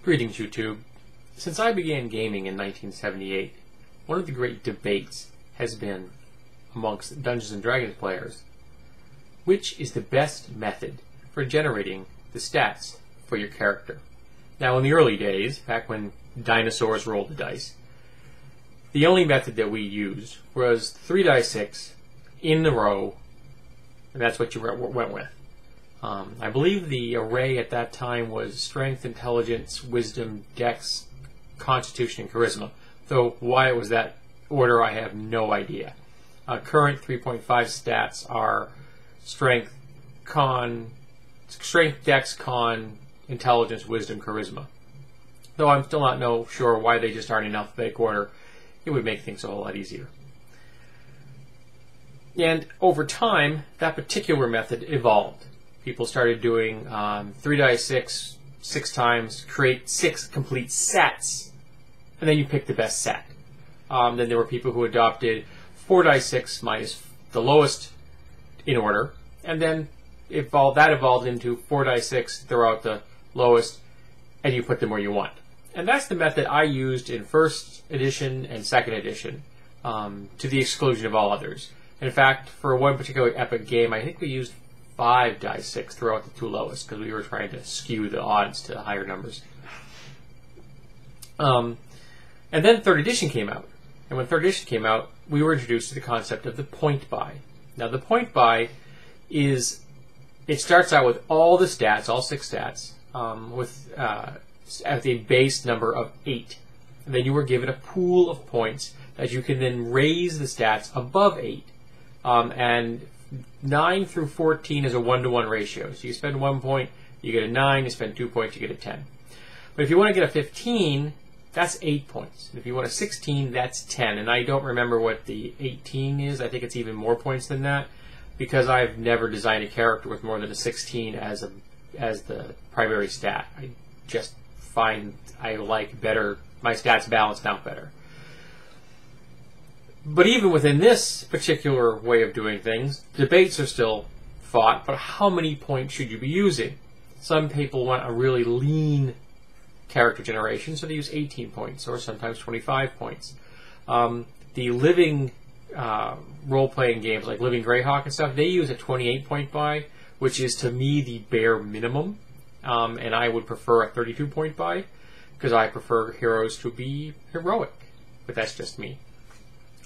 Greetings, YouTube. Since I began gaming in 1978, one of the great debates has been amongst Dungeons & Dragons players, which is the best method for generating the stats for your character. Now, in the early days, back when dinosaurs rolled the dice, the only method that we used was 3d6 in a row, and that's what you went with. I believe the array at that time was Strength, Intelligence, Wisdom, Dex, Constitution, and Charisma. Though why it was that order, I have no idea. Current 3.5 stats are Strength, Dex, Con, Intelligence, Wisdom, Charisma. Though I'm still not sure why they just aren't in alphabetical order. It would make things a whole lot easier. And over time, that particular method evolved. People started doing 3d6 6 times, create 6 complete sets, and then you pick the best set. Then there were people who adopted 4d6 minus the lowest in order, and then that evolved into 4d6, throw out the lowest, and you put them where you want. And that's the method I used in 1st edition and 2nd edition, to the exclusion of all others. In fact, for one particular epic game, I think we used 5d6 throughout the 2 lowest because we were trying to skew the odds to higher numbers. And then 3rd edition came out. And when 3rd edition came out, we were introduced to the concept of the point buy. Now, the point buy it starts out with all the stats, all 6 stats, at the base number of 8. And then you were given a pool of points that you can then raise the stats above 8. And 9 through 14 is a 1-to-1 ratio. So you spend 1 point, you get a 9, you spend 2 points, you get a 10. But if you want to get a 15, that's 8 points. And if you want a 16, that's 10. And I don't remember what the 18 is. I think it's even more points than that, because I've never designed a character with more than a 16 as the primary stat. I just find I like better, my stats balanced out better. But even within this particular way of doing things, debates are still fought, but how many points should you be using? Some people want a really lean character generation, so they use 18 points, or sometimes 25 points. The living role-playing games, like Living Greyhawk and stuff, they use a 28-point buy, which is, to me, the bare minimum. And I would prefer a 32-point buy, because I prefer heroes to be heroic. But that's just me.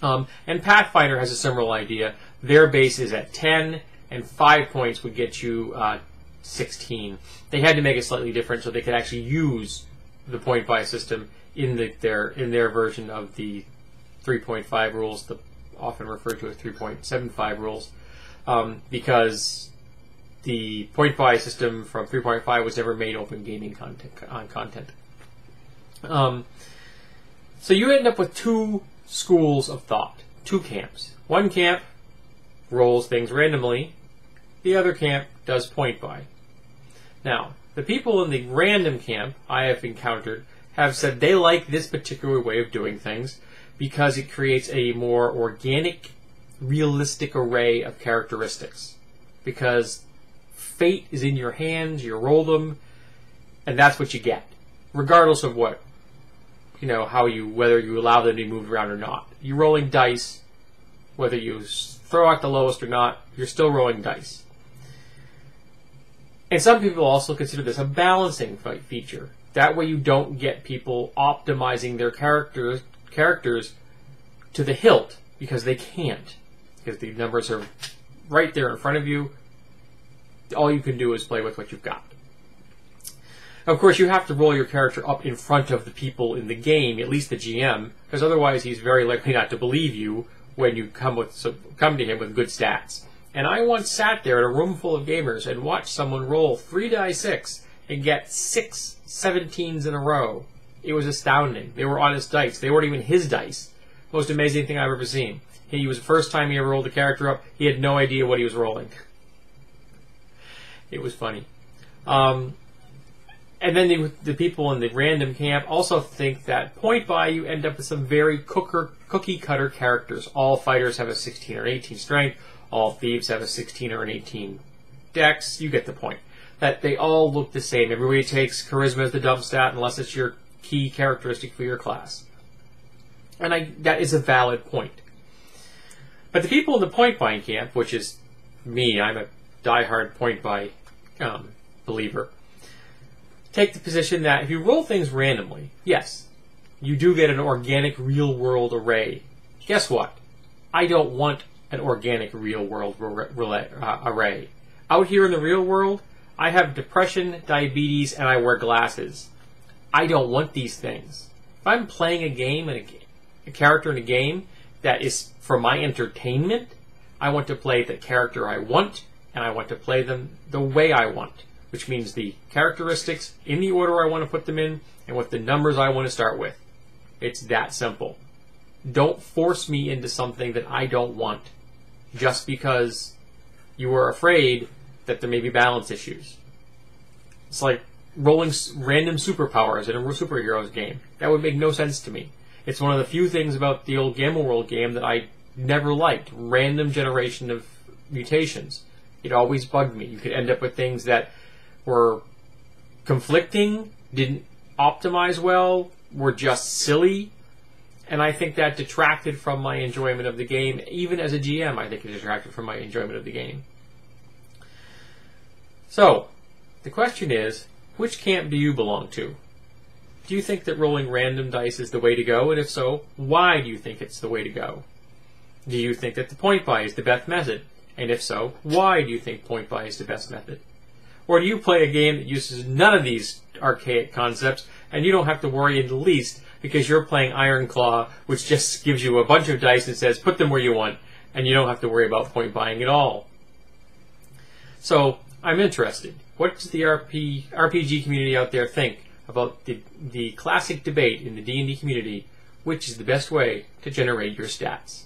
And Pathfinder has a similar idea. Their base is at 10, and 5 points would get you 16. They had to make it slightly different so they could actually use the point buy system in their version of the 3.5 rules, often referred to as 3.75 rules, because the point buy system from 3.5 was never made open gaming content. So you end up with 2 schools of thought, 2 camps. One camp rolls things randomly, the other camp does point buy. Now, the people in the random camp I have encountered have said they like this particular way of doing things because it creates a more organic, realistic array of characteristics. Because fate is in your hands, you roll them, and that's what you get, regardless of whether you allow them to be moved around or not. You're rolling dice, whether you throw out the lowest or not, you're still rolling dice. And some people also consider this a balancing feature. That way you don't get people optimizing their characters to the hilt, because they can't. Because the numbers are right there in front of you. All you can do is play with what you've got. Of course, you have to roll your character up in front of the people in the game, at least the GM, because otherwise he's very likely not to believe you when you come to him with good stats. And I once sat there in a room full of gamers and watched someone roll 3d6 and get 6 17s in a row. It was astounding. They were honest dice. They weren't even his dice. Most amazing thing I've ever seen. He was the first time he ever rolled a character up. He had no idea what he was rolling. It was funny. And then the people in the random camp also think that point buy, you end up with some very cookie-cutter characters. All fighters have a 16 or 18 strength. All thieves have a 16 or an 18 dex. You get the point. that they all look the same. Everybody takes charisma as the dump stat unless it's your key characteristic for your class. And that is a valid point. But the people in the point buying camp, which is me, I'm a diehard point buy believer, take the position that if you roll things randomly, yes, you do get an organic real-world array. Guess what? I don't want an organic real-world array. Out here in the real world, I have depression, diabetes, and I wear glasses. I don't want these things. If I'm playing a game and a character in a game that is for my entertainment, I want to play the character I want, and I want to play them the way I want, which means the characteristics in the order I want to put them in and with the numbers I want to start with. It's that simple. Don't force me into something that I don't want just because you are afraid that there may be balance issues. It's like rolling random superpowers in a superheroes game. That would make no sense to me. It's one of the few things about the old Gamma World game that I never liked. Random generation of mutations. It always bugged me. You could end up with things that were conflicting, didn't optimize well, were just silly, and I think that detracted from my enjoyment of the game. Even as a GM, I think it detracted from my enjoyment of the game. So, the question is, which camp do you belong to? Do you think that rolling random dice is the way to go? And if so, why do you think it's the way to go? Do you think that the point buy is the best method? And if so, why do you think point buy is the best method? Or do you play a game that uses none of these archaic concepts and you don't have to worry in the least because you're playing Iron Claw, which just gives you a bunch of dice and says put them where you want, and you don't have to worry about point buying at all? So, I'm interested. What does the RPG community out there think about the classic debate in the D&D community, which is the best way to generate your stats?